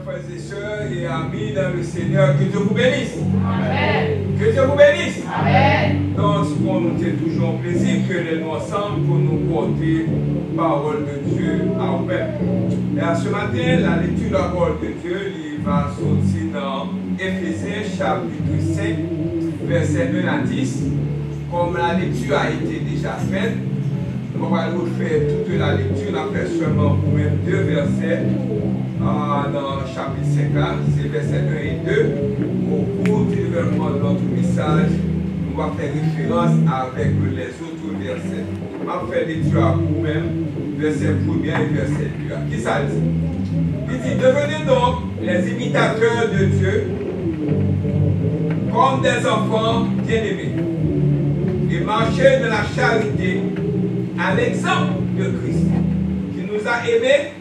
frères et sœurs et amis dans le Seigneur, que Dieu vous bénisse. Amen. Que Dieu vous bénisse. Amen. Donc, pour nous, c'est toujours un plaisir que nous ensemble pour nous porter la parole de Dieu à vous-même. Et à ce matin, la lecture de la parole de Dieu il va sortir dans Éphésiens chapitre 5, verset 1 à 10. Comme la lecture a été déjà faite, on va refaire toute la lecture, on a fait seulement pour même deux versets dans le chapitre 5, c'est versets 1 et 2. Au cours du développement de notre message, on va faire référence avec les autres versets. On va faire lecture à vous-même, verset 1 et verset 2. Qui ça dit? Il dit, devenez donc les imitateurs de Dieu comme des enfants bien-aimés et marchez dans la charité à l'exemple de Christ, qui nous a aimés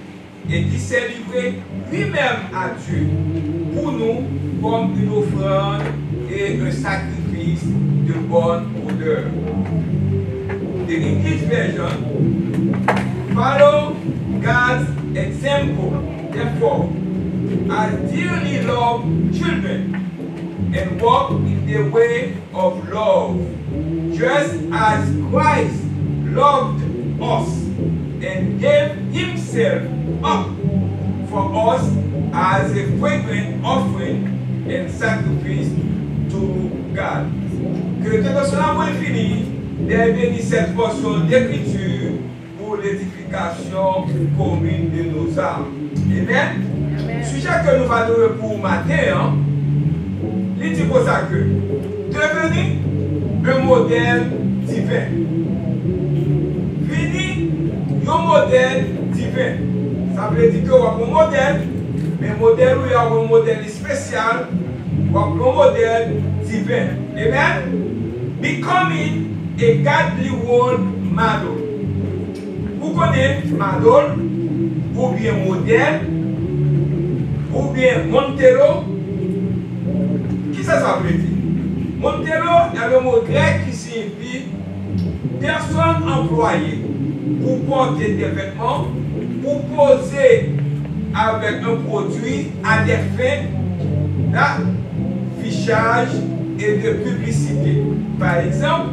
et qui s'est livré lui-même à Dieu pour nous comme une offrande et un sacrifice de bonne odeur. The English version, follow God's example, therefore, as dearly loved children, and walk in the way of love, just as Christ loved us and gave himself up for us as a fragrant offering and sacrifice to God. Que tout cela soit fini, bénisse cette portion d'écriture pour l'édification commune de nos âmes. Amen. Le sujet que nous allons pour matin, il dit pour ça que devenir un modèle divin. Fini un modèle divin. Ça veut dire que vous avez un modèle, mais un modèle où il y a un modèle spécial, vous avez un modèle divin. Amen. Becoming a godly role model. Vous connaissez model, ou bien modèle, ou bien Montero. Qui ça veut dire? Montero est le mot grec qui signifie personne employée pour porter des vêtements, pour poser avec un produit à des fins d'affichage et de publicité. Par exemple,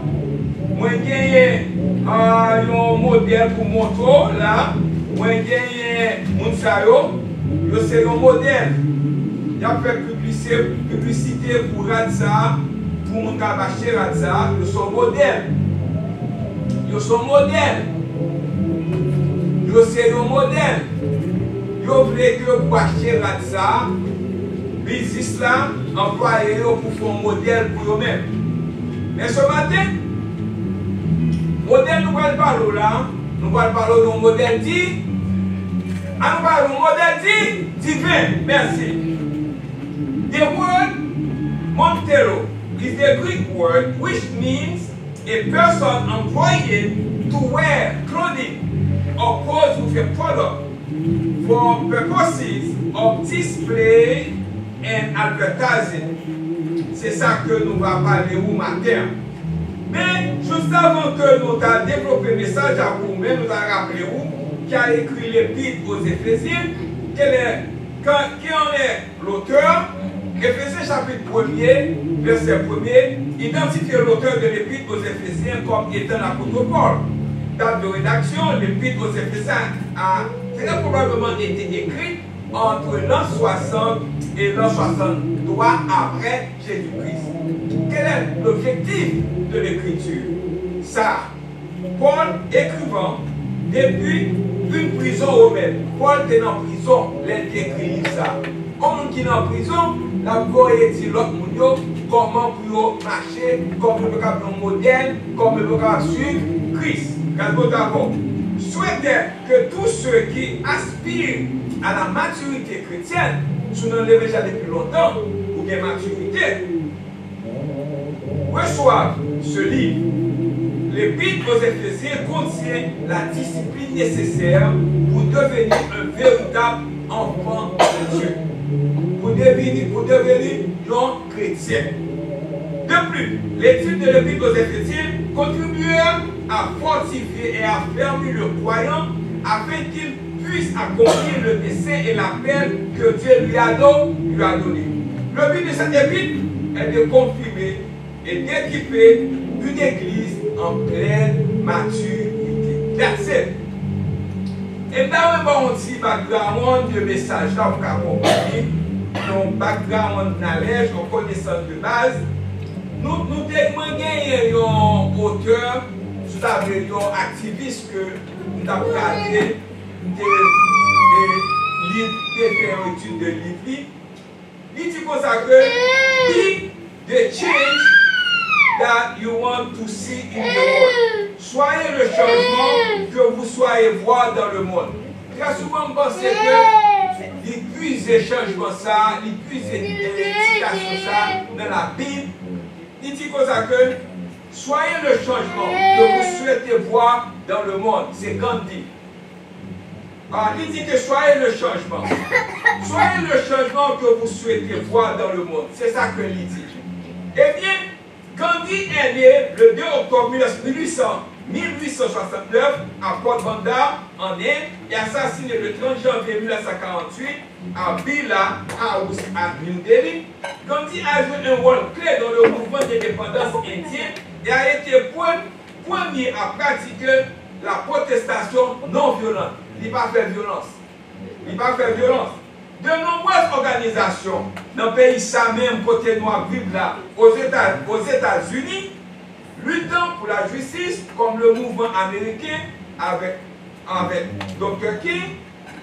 moi j'ai un modèle pour moto, là, moi j'ai un sayo, c'est un modèle. Il a fait publicité pour Radza, pour mon cabaché Radza, ils sont modèles. Ils sont modèles. Ils sont un modèle. Ils veulent que vous achetez Radza, business là, employez pour faire un modèle pour eux-mêmes. Mais ce matin, modèle nous allons parler là, nous allons parler d'un modèle dit, nous parlons d'un modèle dit divin. Merci. The word Montero is the Greek word which means a person employed to wear clothing or pose with a product for purposes of display and advertising. C'est ça que nous allons parler au matin. Mais juste avant que nous allons développer le message à vous-même, nous allons rappeler vous qui a écrit l'épître aux Éphésiens, qui en est l'auteur. Éphésiens chapitre 1er, verset 1er, identifie l'auteur de l'épître aux Éphésiens comme étant l'apôtre Paul. Date de rédaction, l'épître aux Éphésiens a très probablement été écrite entre l'an 60 et l'an 63 après Jésus-Christ. Quel est l'objectif de l'écriture? Ça, Paul écrivant depuis une prison romaine. Paul était en prison, il a écrit ça. Comme qui est en prison, la voie dit l'autre monde comment pour marcher, comment pour faire un modèle, comment pour suivre Christ. Quand vous d'abord, souhaitez que tous ceux qui aspirent à la maturité chrétienne, sont dans le déjà depuis longtemps, ou bien maturité, reçoivent ce livre. L'épître aux Éphésiens contient la discipline nécessaire pour devenir un véritable enfant de Dieu. Pour devenir un chrétien. De plus, l'étude de l'épître aux Éphésiens contribue à fortifier et à fermer le croyant afin qu'il puisse accomplir le dessein et l'appel que Dieu lui a donné. Le but de cette épître est de confirmer et d'équiper une église en pleine maturité. That's it. Et là, on va un petit background de message là pour accompagner. Donc, background knowledge, en connaissance de base. Nous avons gagné un auteur, un activiste que nous avons regardé des livres, faire une étude de livres. Il dit comme ça que be the change that you want to see in the world. Soyez le changement que vous soyez voir dans le monde. Très souvent, on pense que il puise les changements ça, il puise les citations ça dans la Bible. Il dit comme ça que soyez le changement que vous souhaitez voir dans le monde. C'est Gandhi. Il dit que soyez le changement. Soyez le changement que vous souhaitez voir dans le monde. C'est ça que il dit. Eh bien, Gandhi est né le 2 octobre 1869 à Port Bandar, en Inde, et assassiné le 30 janvier 1948 à Birla House à New Delhi. Gandhi a joué un rôle clé dans le mouvement d'indépendance indien et a été premier à pratiquer la protestation non violente. Il n'a pas fait violence. Il n'a pas fait violence. De nombreuses organisations dans le pays, ça même côté noir vivent là, aux États-Unis, luttant pour la justice, comme le mouvement américain avec Dr. King,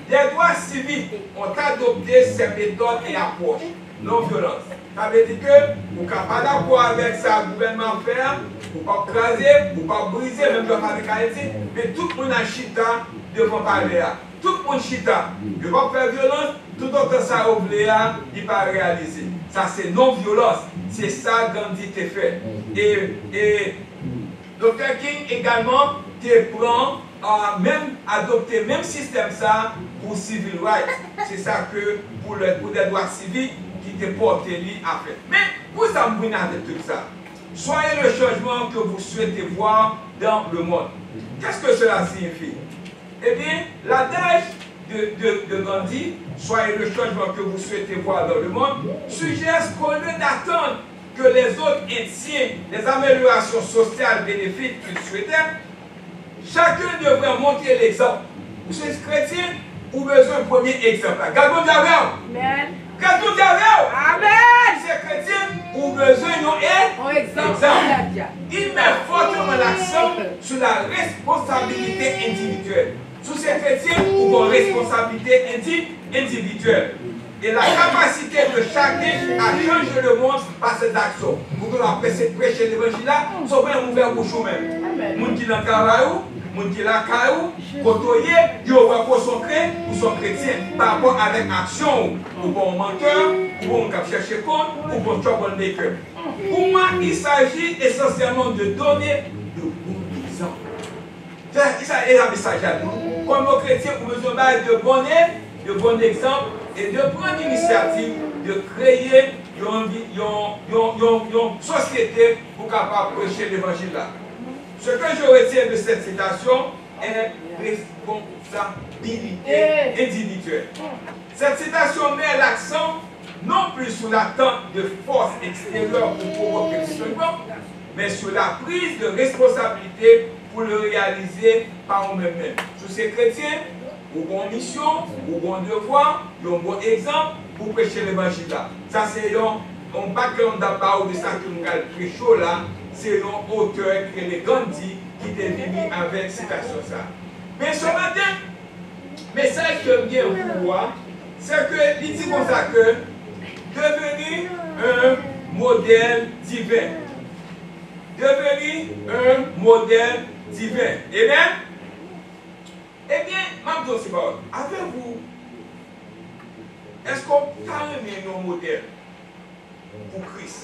des droits civiques ont adopté ces méthodes et approches non violentes. Ça veut dire que vous n'êtes pas d'accord avec ça, le gouvernement faire, vous ne pas craser, vous ne pas briser, même le fabrique haïtien, mais tout le monde a chita devant parler là. Tout le monde chita, il ne va pas faire violence, tout autant ça oublié, il ne va pas réaliser. Ça c'est non-violence, c'est ça Gandhi t'a fait. Et Dr. King également te prend à même adopter même système ça pour civil rights. C'est ça que pour des droits civiques qui te portent à faire. Mais pour ça, vous avec tout ça. Soyez le changement que vous souhaitez voir dans le monde. Qu'est-ce que cela signifie? Eh bien, l'adage de Gandhi, soyez le changement que vous souhaitez voir dans le monde, suggère qu'au lieu d'attendre que les autres Indiens les améliorations sociales bénéfiques qu'ils souhaitaient, chacun devrait montrer l'exemple. Vous êtes chrétien, vous avez besoin d'un premier exemple. Gardons d'avant. Amen. Gardons d'avant. Amen. Vous êtes chrétien, vous avez besoin d'un exemple. Il met fortement l'accent sur la responsabilité individuelle. Sous ces chrétiens, vous avez une responsabilité individuelle. Et la capacité de chacun à changer le monde par ses actions. Vous pouvez prêcher l'évangile là, sauf un ouvert bouche même. Moun qui dans Karaou, moun qui la Karaou, côtoyer, il va consacrer pour son chrétien par rapport à l'action ou bon menteur, ou bon chercher compte, ou bon troublemaker. Pour moi, il s'agit essentiellement de donner de bons exemples. Ça est un message à nous. Comme nos chrétiens, nous avons besoin de bons exemples et de prendre l'initiative de créer une société pour capable prêcher l'évangile là. Ce que je retiens de cette citation est responsabilité individuelle. Cette citation met l'accent non plus sur l'attente de forces extérieures pour provoquer le changement, mais sur la prise de responsabilité pour le réaliser par nous-mêmes. Sous ces chrétiens, ou bon mission, ou bon devoir, ou bon exemple pour prêcher l'évangile là. Ça c'est un background d'abord de ça que nous avons prêché là, c'est un auteur qui est Gandhi qui est venu avec cette citation ça. Mais ce matin, le message que je viens pour voir, c'est que il dit comme ça que devenir un modèle divin. Devenir un modèle divin. Amen? Eh bien, maintenant, c'est pas avez-vous, est-ce qu'on parle de nos modèles pour Christ?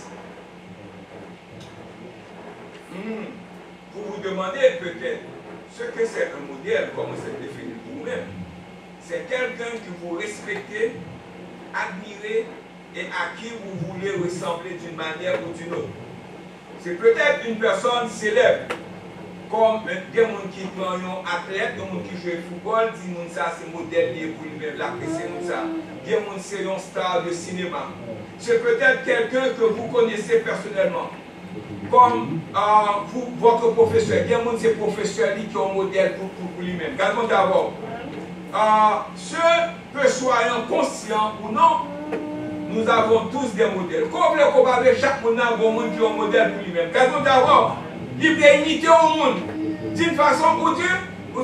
Vous vous demandez peut-être ce que c'est un modèle, comment c'est défini pour vous-même. C'est quelqu'un que vous respectez, admirez et à qui vous voulez ressembler d'une manière ou d'une autre. C'est peut-être une personne célèbre, comme des gens qui prennent un athlète, des gens qui jouent au football, disent que ça c'est modèle pour lui-même, l'apprécier ça. Des gens qui sont une star de cinéma. C'est peut-être quelqu'un que vous connaissez personnellement. Comme votre professeur. Des gens c'est professeur qui ont un modèle pour lui-même. Regardons d'abord. Ceux que soyons conscients ou non, nous avons tous des modèles. Comment vous pouvez chaque monde a un monde qui a un modèle pour lui-même? Regardons d'abord. Il peut imiter au monde d'une façon ou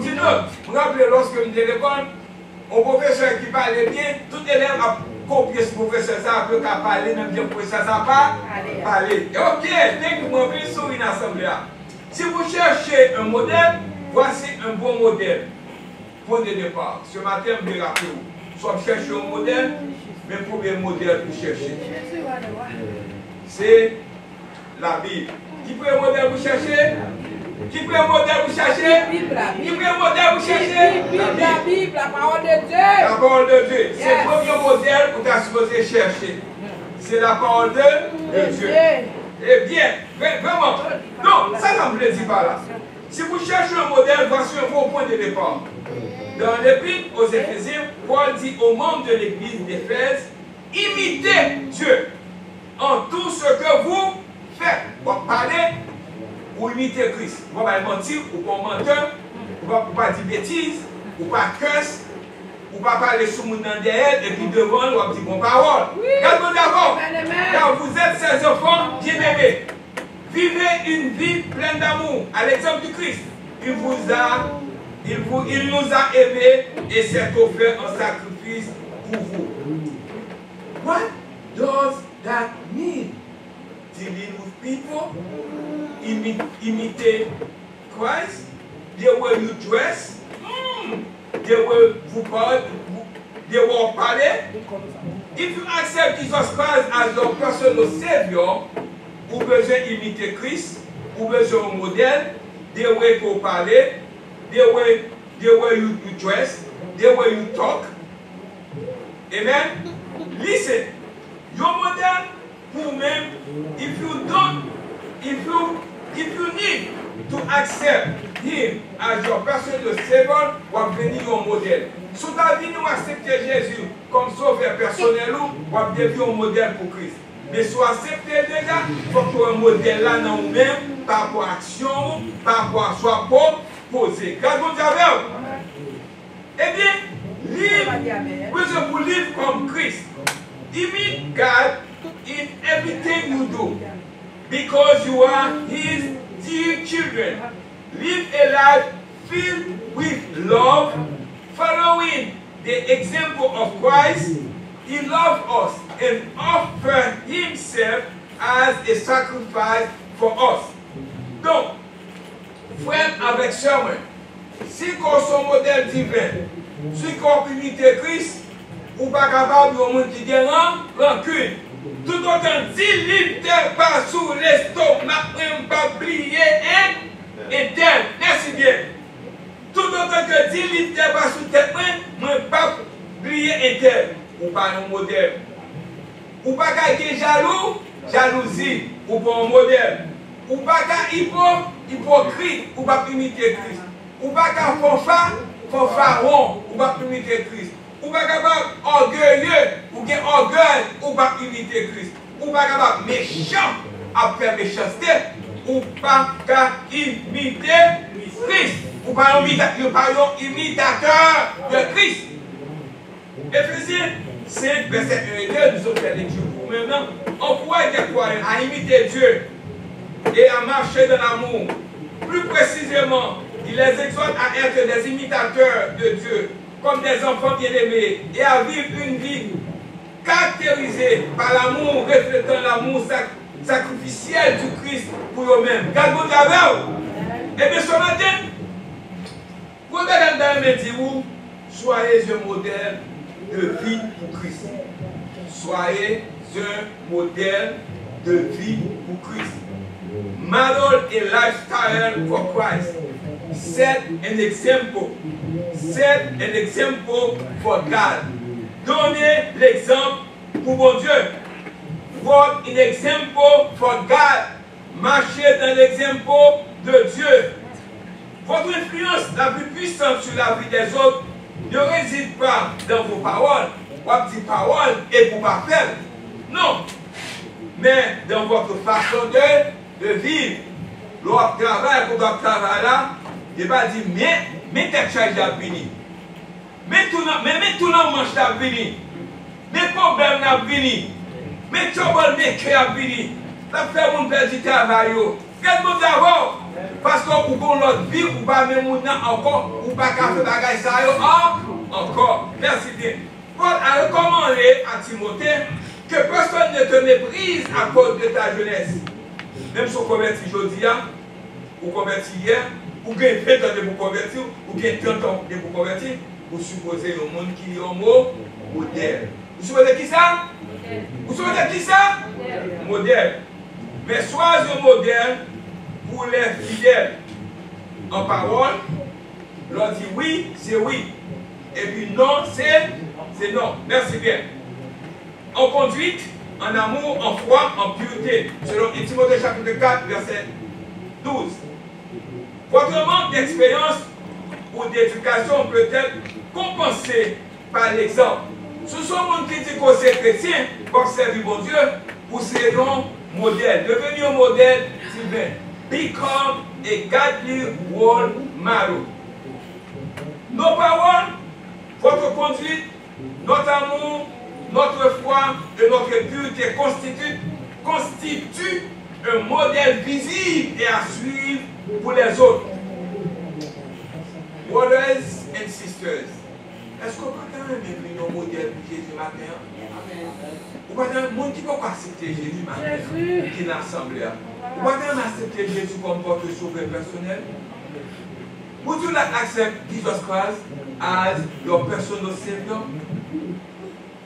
d'une autre. Vous vous rappelez, lorsque nous étions à l'école, un professeur qui parlait bien, tout élève a copié ce professeur, ça peut qu'à parler, même si le professeur n'a pas parlé. Ok, dès que vous m'avez sur une assemblée. Si vous cherchez un modèle, voici un bon modèle. Point de départ. Ce matin, je vais rappeler vous. Soit vous cherchez un modèle, mais le premier modèle que vous cherchez, c'est la Bible. Qui peut un modèle vous chercher? Qui peut un modèle vous chercher? Qui peut un modèle vous chercher? La Bible, la parole de Dieu. La parole de Dieu. C'est le premier modèle que tu as supposé chercher. C'est la parole de Dieu. Eh bien, vraiment. Non, ça ne me le dit pas là. Si vous cherchez un modèle, voici un bon point de départ. Dans l'épître aux Éphésiens, Paul dit aux membres de l'église d'Éphèse, imitez Dieu en tout ce que vous faites. Vous parlez ou imiter Christ. Vous ne pouvez pas mentir, ou pas menteur, ou pas dire bêtises, ou pas curse, ou pas parler sous mon derrière, et puis devant, ou pas dire bon parole. Regardez d'abord, car vous êtes ses enfants bien-aimés. Vivez une vie pleine d'amour, à l'exemple du Christ. Il nous a aimés et s'est offert en sacrifice pour vous. What does that mean? Dealing with people, imiter Christ, the way you dress, the way vous parlez, the way vous parlez. If you accept Jesus Christ as your personal Savior, vous devez imiter Christ, vous devez un modèle, the way vous parlez, the way you dress, the way you talk. Amen. Listen, your model. Même, if you need to accept him as your personal savior, ou devenir un modèle. Si vous avez accepté Jésus comme sauveur personnel, ou devenir un modèle pour Christ. Mais si vous acceptez déjà, il faut que un modèle là dans vous-même, par rapport à l'action, par rapport à soi propre, posé. Quand vous avez, eh bien, vous live comme Christ. Imite God in everything you do, because you are His dear children. Live a life filled with love, following the example of Christ. He loved us and offered Himself as a sacrifice for us. Donc, frère avec sœur, si qu'on son modèle divin, si qu'on peut imiter Christ, ou pas capable de monde qui a rancune. Tout autant dit, n'était pas sous l'estomac, même pas plié et tel. Merci bien. Tout autant que dit, n'était pas sous tête, même pas plié et tel. Ou pas un modèle. Ou pas qu'à jaloux, jalousie, ou pas un modèle. Ou pas qu'à hypocrite, ou pas imiter Christ. Ou pas qu'à fanfaron, ou pas imiter Christ. Ou pas capable orgueilleux, ou bien orgueil, ou pas imiter Christ. Ou pas capable méchant à faire méchanceté, ou pas capable imiter Christ. Ou pas un imitateur de Christ. Éphésiens 5, verset 1 et 2, nous avons fait lecture pour maintenant. On pourrait être croyant à imiter Dieu et à marcher dans l'amour. Plus précisément, il les exhorte à être des imitateurs de Dieu, comme des enfants bien-aimés, et à vivre une vie caractérisée par l'amour, reflétant l'amour sacrificiel du Christ pour eux-mêmes. Gardez-vous d'abord. Et bien ce matin, vous regardez dans le métier, soyez un modèle de vie pour Christ. Soyez un modèle de vie pour Christ. Model a lifestyle for Christ. Set an example. Set an example for God. Donnez l'exemple pour mon Dieu. Walk in example for God. Marchez dans l'exemple de Dieu. Votre influence la plus puissante sur la vie des autres ne réside pas dans vos paroles, votre petite parole et pour pas faire. Non. Mais dans votre façon de vivre. L'autre travail, pour votre travail là, il va dire, mais tête charge à fini. Mais tout le manche à fini. Mais problème à fini. Mais trouble de cœur à fini. Ça fait mon petit travail. Qu'est-ce que d'abord? Parce que vous avez l'autre vie, vous ne pouvez pas encore, vous ne pouvez pas faire des choses encore. Merci bien. Paul a recommandé à Timothée que personne ne te méprise à cause de ta jeunesse. Même si vous convertissez aujourd'hui, vous convertissez hier, vous avez 20 ans de vous convertir, vous avez 30 ans de vous convertir, vous supposez le monde qui est un mot modèle. Vous supposez qui ça? Vous supposez qui ça? Modèle. Mais sois un modèle pour les fidèles. En parole, leur dit oui, c'est oui. Et puis non, c'est non. Merci bien. En conduite, en amour, en foi, en pureté. Selon Timothée chapitre 4, verset 12. Votre manque d'expérience ou d'éducation peut être compensé par l'exemple. Ce sont les gens qui disent que c'est chrétien, pour servir mon Dieu, vous serez un modèle. Devenez un modèle divin. Become a godly role model. Nos paroles, votre conduite, notre amour, notre foi et notre pureté constituent un modèle visible et à suivre pour les autres. Brothers and sisters, est-ce qu'on peut quand même aimer nos modèles pour Jésus matin? Ou pas un monde qui peut accepter Jésus matin qui est l'assemblée? Ou pas accepter Jésus comme votre sauveur personnel? Would you like to accept Jesus Christ as your personal Savior?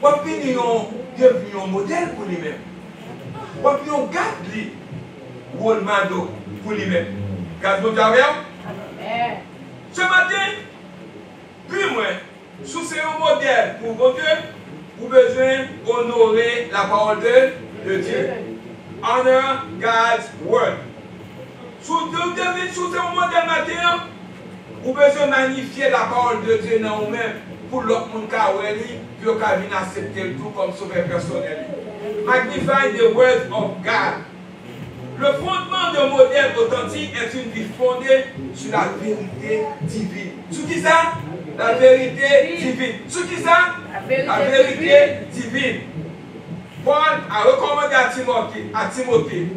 What opinion devenu un modèle pour lui-même? What opinion godly role model pour lui-même? Quand vous avez ce matin, puis moi, sous ce modèle pour vos Dieu, vous avez besoin d'honorer la parole de Dieu. Honor God's word. Sous ce modèle matin, vous avez besoin de magnifier la parole de Dieu dans vous-même pour l'autre monde qui a puis vous avez accepter tout comme sauveur personnel. Magnify the word of God. Le fondement d'un modèle authentique est une vie fondée sur la vérité divine. Sur qui ça? La vérité divine. Sur qui ça? La vérité divine. Paul a recommandé à Timothée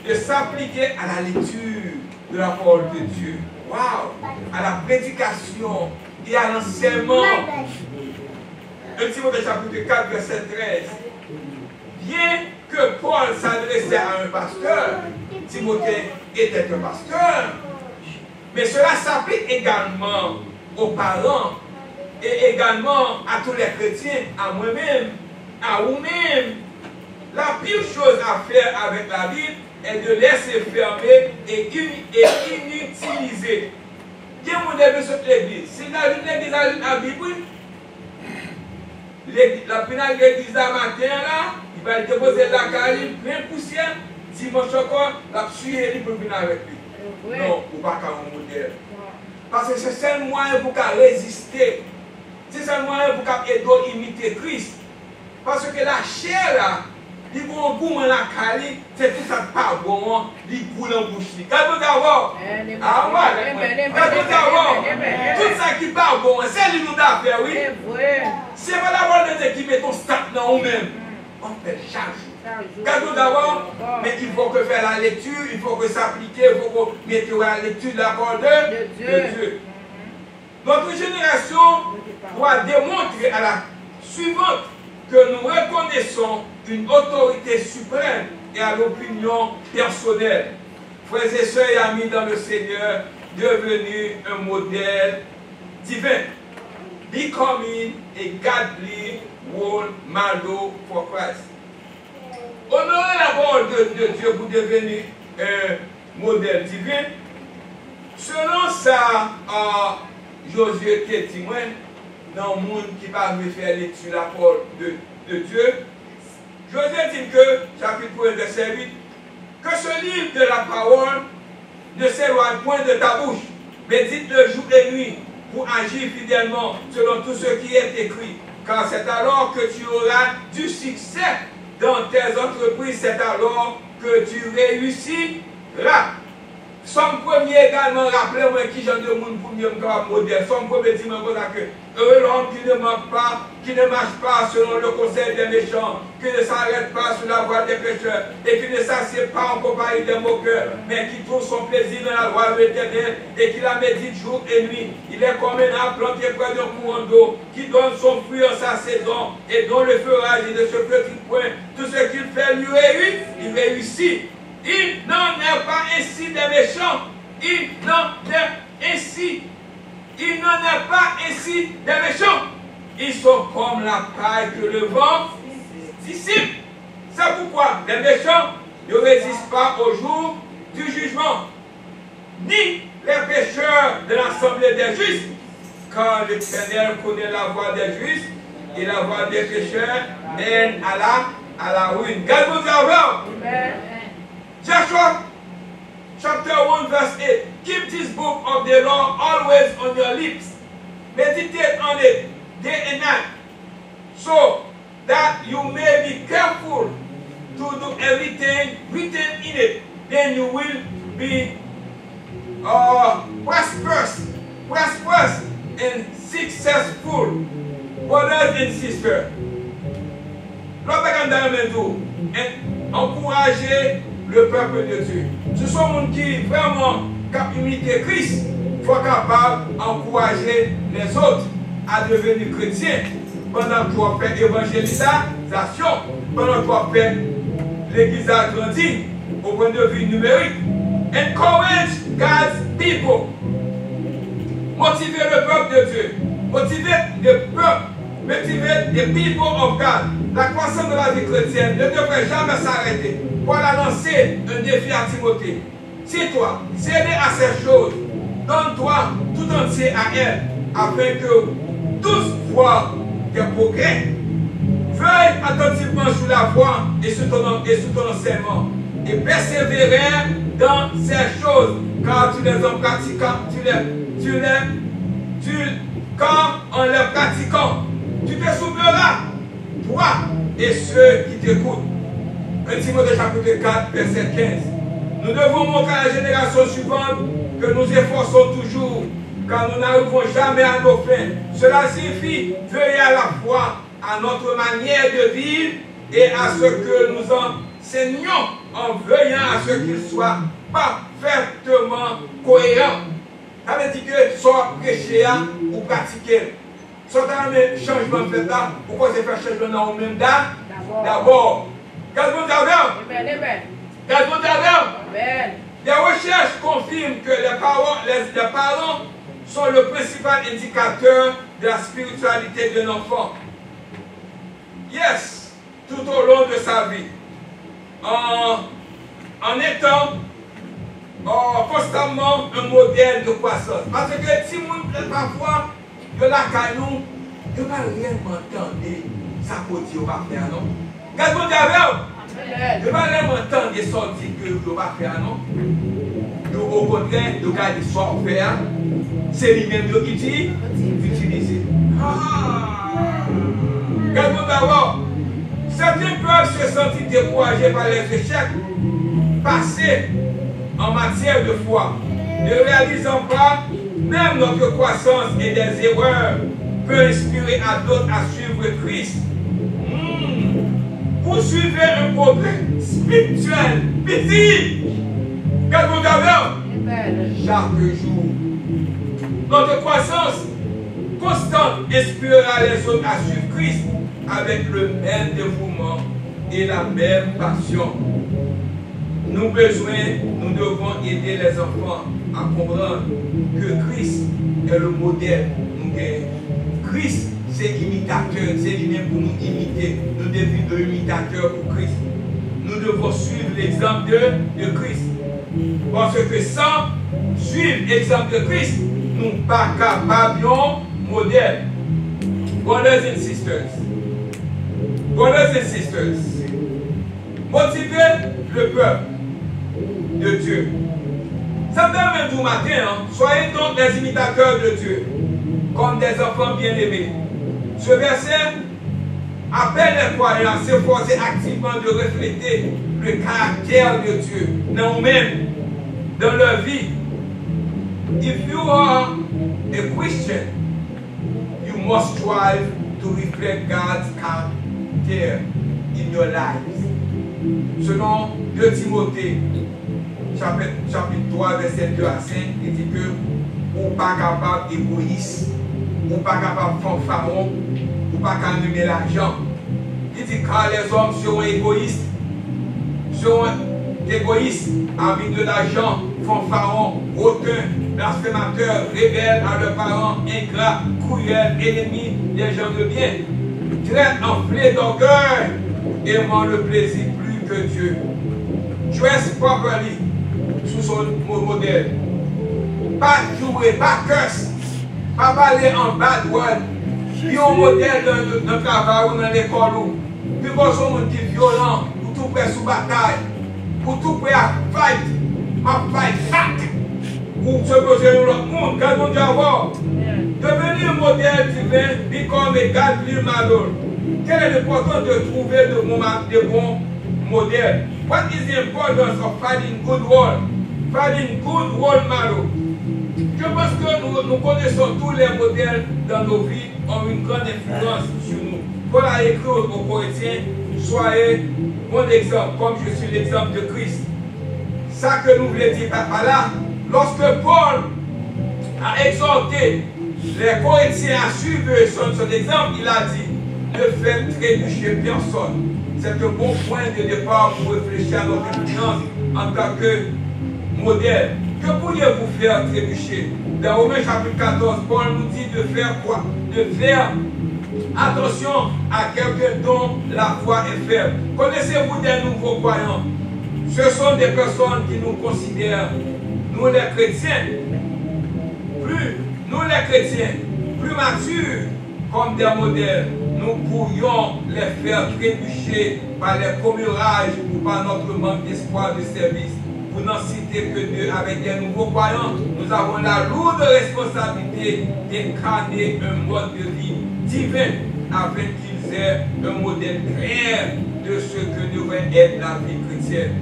de s'appliquer à la lecture de la parole de Dieu. Wow! À la prédication et à l'enseignement. 1 Timothée chapitre 4, verset 13. Bien que Paul s'adressait à un pasteur, Timothée était un pasteur. Mais cela s'applique également aux parents et également à tous les chrétiens, à moi-même, à vous-même. La pire chose à faire avec la Bible est de laisser fermer et inutiliser. Qui est mon début sur l'église? Si l'église a la Bible, la finale de l'église à matin là, il va déposer la caline, plein de poussière, dimanche encore, la suivre et il peut venir avec lui. Non, ou pas qu'à un modèle. Parce que c'est le seul moyen pour qu'à résister. C'est le seul moyen pour qu'à imiter Christ. Parce que la chair là, il y a un goût dans la caline, c'est tout ça pas bon, il goût dans la bouche. Regardez d'abord. Ah ouais, regardez d'abord. Tout ça qui pas bon, c'est lui nous d'affaire, oui. C'est pas la parole de Dieu qui met ton stack dans nous-mêmes. On fait chaque jour. Regardez d'abord, mais il faut que faire la lecture, il faut que s'appliquer, il faut que mettre la lecture de la parole de Dieu. Notre génération doit démontrer à la suivante que nous reconnaissons une autorité suprême et à l'opinion personnelle. Frères et sœurs et amis dans le Seigneur, devenus un modèle divin. Becoming a godly role model for Christ. Honorez la parole de Dieu pour devenir un modèle divin. Selon ça, Josué était témoin dans le monde qui va me faire l'étude de la parole de Dieu. Josué dit que, chapitre 1, verset 8, que ce livre de la parole ne s'éloigne point de ta bouche, Médite le jour et nuit pour agir fidèlement selon tout ce qui est écrit. Car c'est alors que tu auras du succès dans tes entreprises. C'est alors que tu réussiras. Somme premier également, rappelez-moi qui genre de monde pour mieux me modèle. Somme premier dit que heureux l'homme qui ne manque pas, qui ne marche pas selon le conseil des méchants, qui ne s'arrête pas sur la voie des pécheurs, et qui ne s'assied pas en compagnie des moqueurs, mais qui trouve son plaisir dans la loi de l'Éternel, et qui la médite jour et nuit. Il est comme un arbre planté près d'un courant d'eau, qui donne son fruit en sa saison, et dont le feuillage est de ce petit point. Tout ce qu'il fait lui réussit, il réussit. Il n'en est pas ainsi des méchants. Il n'en est ainsi. Il n'en est pas ainsi des méchants. Ils sont comme la paille que le vent dissipe. C'est pourquoi les méchants ne résistent pas au jour du jugement, ni les pécheurs de l'assemblée des justes. Car l'Éternel connaît la voie des justes et la voie des pécheurs mène à la ruine. Garde-vous avant. Joshua chapter 1 verse 8. Keep this book of the law always on your lips. Meditate on it day and night, so that you may be careful to do everything written in it. Then you will be prosperous and successful. Brothers and sisters, encourager le peuple de Dieu. Ce sont les gens qui vraiment imiter Christ. Il faut capable d'encourager les autres à devenir chrétiens. Pendant que tu fais évangélisation, pendant que tu fais l'église agrandie au point de vue numérique. Encourage God's people. Motiver le peuple de Dieu. Motiver le peuple. Motiver the people of God. La croissance de la vie chrétienne ne devrait jamais s'arrêter. Voilà lancer un défi à Timothée. C'est toi, cédez à ces choses. Donne-toi tout entier à elle, afin que tous voient tes progrès. Veille attentivement sur la voie et sur ton enseignement. Et persévérer dans ces choses, car tu les en pratiquant, quand en les pratiquant, tu te souviendras, toi et ceux qui t'écoutent. 1 Timothée chapitre 4, verset 15. Nous devons montrer à la génération suivante que nous efforçons toujours, car nous n'arrivons jamais à nos fins. Cela signifie veiller à la fois à notre manière de vivre et à ce que nous enseignons, en veillant à ce qu'il soit parfaitement cohérent. Ça veut dire que soit prêcher ou pratiquer. Soit dans le changement fait là, pourquoi c'est faire changement dans le même date? D'abord, les recherches confirment que les parents sont le principal indicateur de la spiritualité d'un enfant. Yes, tout au long de sa vie. En étant constamment un modèle de croissance. Parce que si on parfois, de la canon, il ne va rien m'entendre ça côté va faire, non? Quand vous avez, il ne va rien m'entendre des sorties que vous va faire, non? Au contraire, de garder soit faire, c'est lui-même qui dit, utiliser. Quand vous avez, certains peuvent se sentir découragés par les échecs passés en matière de foi, ne réalisant pas même notre croissance et des erreurs peut inspirer à d'autres à suivre Christ. Poursuivez un progrès spirituel visible. Quand vous avez chaque jour, notre croissance constante inspirera les autres à suivre Christ avec le même dévouement et la même passion. Nous devons aider les enfants à comprendre que Christ est le modèle. Christ, c'est imitateur, c'est lui-même pour nous imiter. Nous devons être imitateurs pour Christ. Nous devons suivre l'exemple de Christ. Parce que sans suivre l'exemple de Christ, nous ne sommes pas capables de modèle. Brothers and sisters, motivez le peuple de Dieu. Ça me permet du matin, hein, soyez donc des imitateurs de Dieu, comme des enfants bien-aimés. Ce verset appelle les croyants à s'efforcer activement de refléter le caractère de Dieu dans nous-mêmes, dans leur vie. If you are a Christian, you must strive to reflect God's character in your lives. Selon 2 Timothée, chapitre 3, verset 2 à 5, il dit que ou pas capable égoïste, ou pas capable fanfaron, ou pas calmer l'argent. Il dit car les hommes seront égoïstes, amis de l'argent, fanfarons, hautains, blasphémateurs, rebelles à leurs parents, ingrats, cruels, ennemis des gens de bien, traîtres enflés d'orgueil, aimant le plaisir plus que Dieu. Dress properly, sous son modèle. Pas jouer, pas curse, pas parler en bad word. Puis un modèle dans le travail ou dans l'école. Puis quand on monde qui est violent, pour tout prêt sous bataille, pour tout prêt à fight back. Pour se poser dans l'autre monde, quand on dit avoir. Devenir un modèle divin, become a godly model. Quelle est l'importance de trouver de bons modèles? What is the importance of finding good role? Finding good role model. Je pense que nous connaissons tous les modèles dans nos vies ont une grande influence sur nous. Paul a écrit aux Corinthiens, soyez mon exemple, comme je suis l'exemple de Christ. Ça que nous voulons dire par là, lorsque Paul a exhorté les Corinthiens à suivre son exemple, il a dit, ne faites trébucher personne. C'est un bon point de départ pour réfléchir à notre influence en tant que modèle. Que pourriez-vous faire trébucher? Dans Romains chapitre 14, Paul nous dit de faire quoi? De faire attention à quelqu'un dont la foi est faible. Connaissez-vous des nouveaux croyants? Ce sont des personnes qui nous considèrent, nous les chrétiens, plus matures comme des modèles. Nous pourrions les faire trébucher par les commérages ou par notre manque d'espoir de service. Pour n'en citer que deux, avec des nouveaux croyants, nous avons la lourde responsabilité d'incarner un mode de vie divin afin qu'ils aient un modèle clair de ce que devrait être la vie chrétienne.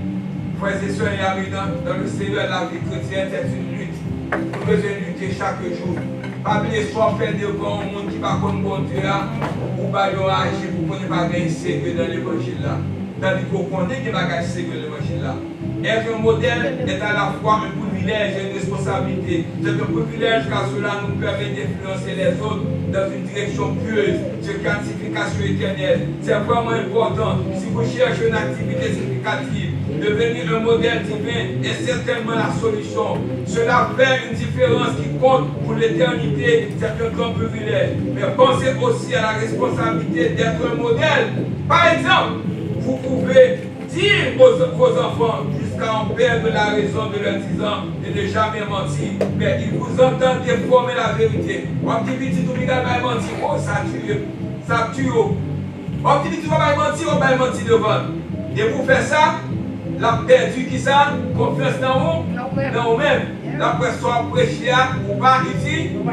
Frères et sœurs et amis, dans le Seigneur, la vie chrétienne, c'est une lutte. Vous devez lutter chaque jour. Pas oublier soit faire de bon monde qui va comme bon Dieu là, ou pas agir pour ne pas gagner sécure dans l'évangile là. Tandis qu'on connaît qu'il va gagner sécure dans l'évangile là. Être un modèle est à la fois un privilège et une responsabilité. C'est un privilège car cela nous permet d'influencer les autres dans une direction pieuse, de gratification éternelle. C'est vraiment important. Si vous cherchez une activité significative, devenir un modèle divin est certainement la solution. Cela fait une différence qui compte pour l'éternité. C'est un grand privilège. Mais pensez aussi à la responsabilité d'être un modèle. Par exemple, vous pouvez dire vos enfants jusqu'à en perdre la raison de leur disant de ne jamais mentir. Mais ils vous entendent déformer la vérité. On dit vite, tout le monde va mentir. Oh, ça tue. Ça tue. On dit vite, tu vas mentir, on va mentir devant. Et pour faire ça, la perdu qui ça, confiance dans nous-mêmes. La personne prêchée ou pas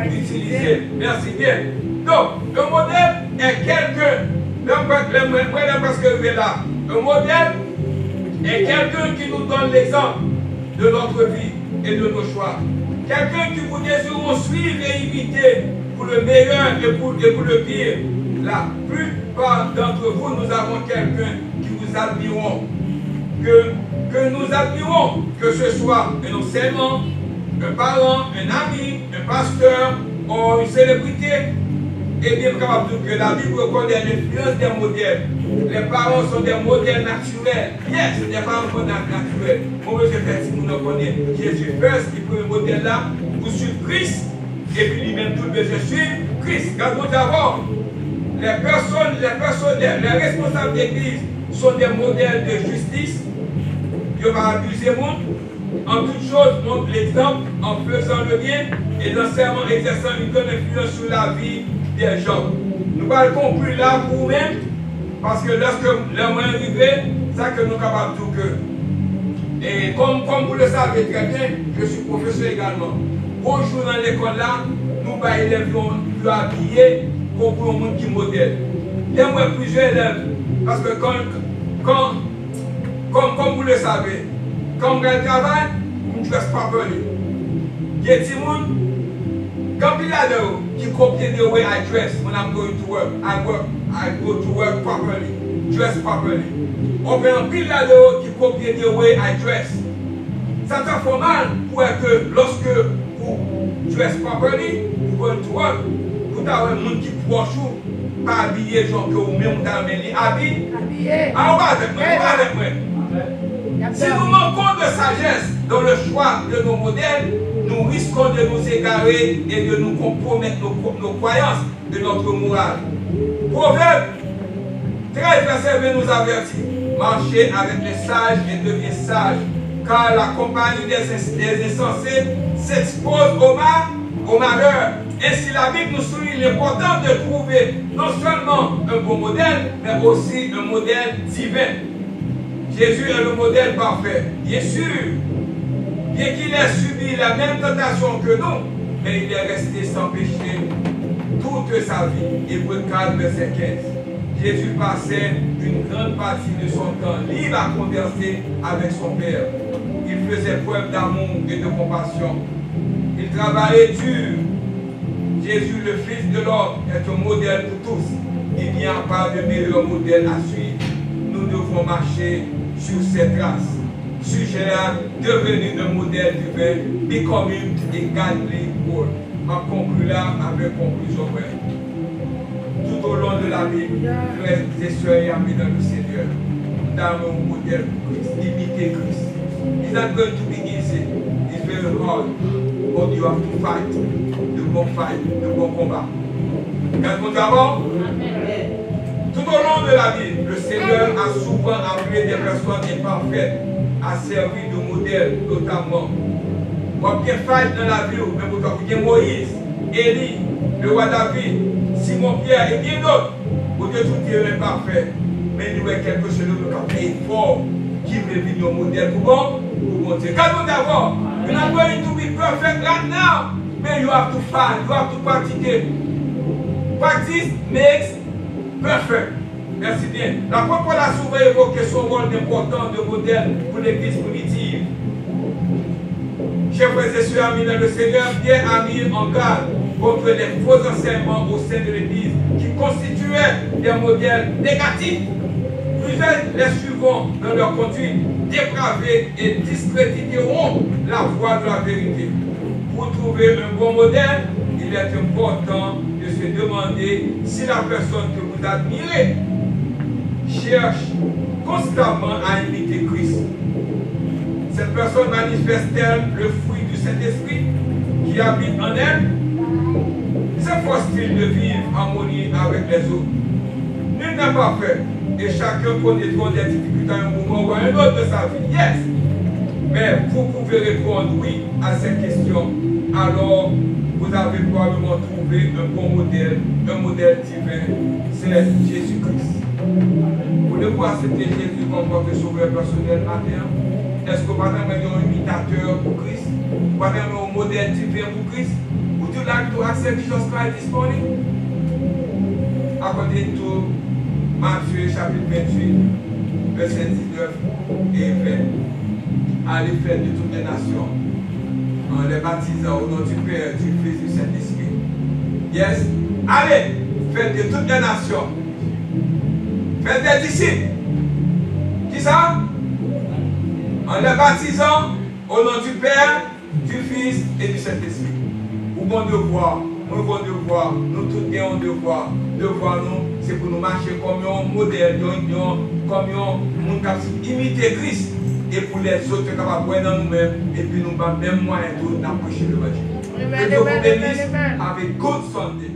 utiliser. Merci bien. Donc, le modèle est quelqu'un. Parce que là, un modèle est quelqu'un qui nous donne l'exemple de notre vie et de nos choix. Quelqu'un qui vous désirons suivre et imiter pour le meilleur et pour le pire. La plupart d'entre vous, nous avons quelqu'un qui vous admirons. Que nous admirons, que ce soit un enseignant, un parent, un ami, un pasteur ou une célébrité. Et bien capable que la Bible reconnaît l'influence des modèles. Les parents sont des modèles naturels. Yes, des parents sont naturels. Moi, je fais si vous le connaissez. Jésus first, il faut un modèle là pour suivre Christ. Et puis lui-même tout besoin suivre Christ. Quand vous d'abord, les responsables d'église sont des modèles de justice. Dieu va abuser le monde. En toute chose, montre l'exemple en faisant le bien et l'enseignement exerçant une grande influence sur la vie des gens. Nous allons conclure là pour nous-mêmes, parce que lorsque l'homme est arrivé, c'est que nous sommes capables de tout que Et comme vous le savez très bien, je suis professeur également. Bonjour dans l'école là, nous pas élèves plus habillés pour un monde qui modèle. J'aimerais plusieurs élèves, parce que comme vous le savez, quand je travaille, je ne dresse pas peur. Il y a des gens qui copient the way I dress when I'm going to work. I go to work properly, dress properly. On peut un pile là-dedans qui copie the way I dress. Ça te fait mal pour que lorsque vous dress properly, vous going to work, vous avez un monde qui proche ou pas habillé, genre que vous-même vous avez habillé. Ah, on va avec moi. Si nous manquons de sagesse dans le choix de nos modèles, nous risquons de nous égarer et de nous compromettre nos croyances de notre morale. Proverbe 13, verset 20 nous avertit. Marchez avec les sages et deviens sage, car la compagnie des insensés s'expose au malheur. Ainsi la Bible nous souligne l'importance de trouver non seulement un bon modèle, mais aussi un modèle divin. Jésus est le modèle parfait. Bien sûr, bien qu'il ait subi la même tentation que nous, mais il est resté sans péché toute sa vie. Hébreux 4, verset 15. Jésus passait une grande partie de son temps libre à converser avec son Père. Il faisait preuve d'amour et de compassion. Il travaillait dur. Jésus, le Fils de l'homme, est un modèle pour tous. Il n'y a pas de meilleur modèle à suivre. Nous devons marcher sur ses traces. Sujet à devenir un modèle divin, becoming a godly world. On conclut là avec conclusion. Tout au long de la Bible, frères et sœurs et amis dans le Seigneur, nous avons un modèle pour Christ, imiter Christ. It's not going to be easy. It's very hard. But you have to fight. Le bon combat. Quand nous avons, tout au long de la Bible, le Seigneur a souvent appelé des personnes imparfaites à servir de modèle, notamment. On a bien fait dans la vie, mais vous avez Moïse, Élie, le roi David, Simon Pierre et bien d'autres. Vous avez tout dit imparfait. Mais il y a quelque chose de qui est fort, qui veut vivre un modèle pour montrer. Quand nous avons, you're not going to be perfect right now, but you have to fight, you have to practice. Practice makes perfect. Merci bien. La parole a souvent évoqué son rôle important de modèle pour l'église primitive. Chers frères et sœurs amis dans le Seigneur, Pierre a mis en garde contre les faux enseignements au sein de l'église qui constituaient des modèles négatifs. Plusieurs les suivront dans leur conduite dépravée et discréditeront la voie de la vérité. Pour trouver un bon modèle, il est important de se demander si la personne que vous admirez cherche constamment à imiter Christ. Cette personne manifeste-t-elle le fruit du Saint-Esprit qui habite en elle? S'efforce-t-il de vivre en harmonie avec les autres? Nul n'est pas fait et chacun connaîtra des difficultés à un moment ou à un autre de sa vie. Yes! Mais vous pouvez répondre oui à cette question. Alors, vous avez probablement trouvé un bon modèle, un modèle divin. C'est Jésus-Christ. Voulez-vous accepter Jésus comme votre sauveur personnel matin? Est-ce que vous avez un imitateur pour Christ? Vous avez un modèle divin pour Christ? Would you like to accept Jesus Christ this morning? According to Matthieu chapitre 28, verset 19 et 20. Allez faire de toutes les nations, en les baptisant au nom du Père, du Fils et du Saint-Esprit. Yes? Allez, faites de toutes les nations. Faites des disciples. Qui ça? En les baptisant au nom du Père, du Fils et du Saint-Esprit. Ou bon devoir, nous bon devoir, nous tous avons un devoir. Devoir nous, c'est pour nous marcher comme un modèle, comme un monde qui imite Christ. Et pour les autres, nous capables de voir dans nous-mêmes, et puis nous avons même moyen d'approcher le Dieu. Que Dieu vous bénisse avec good Sunday.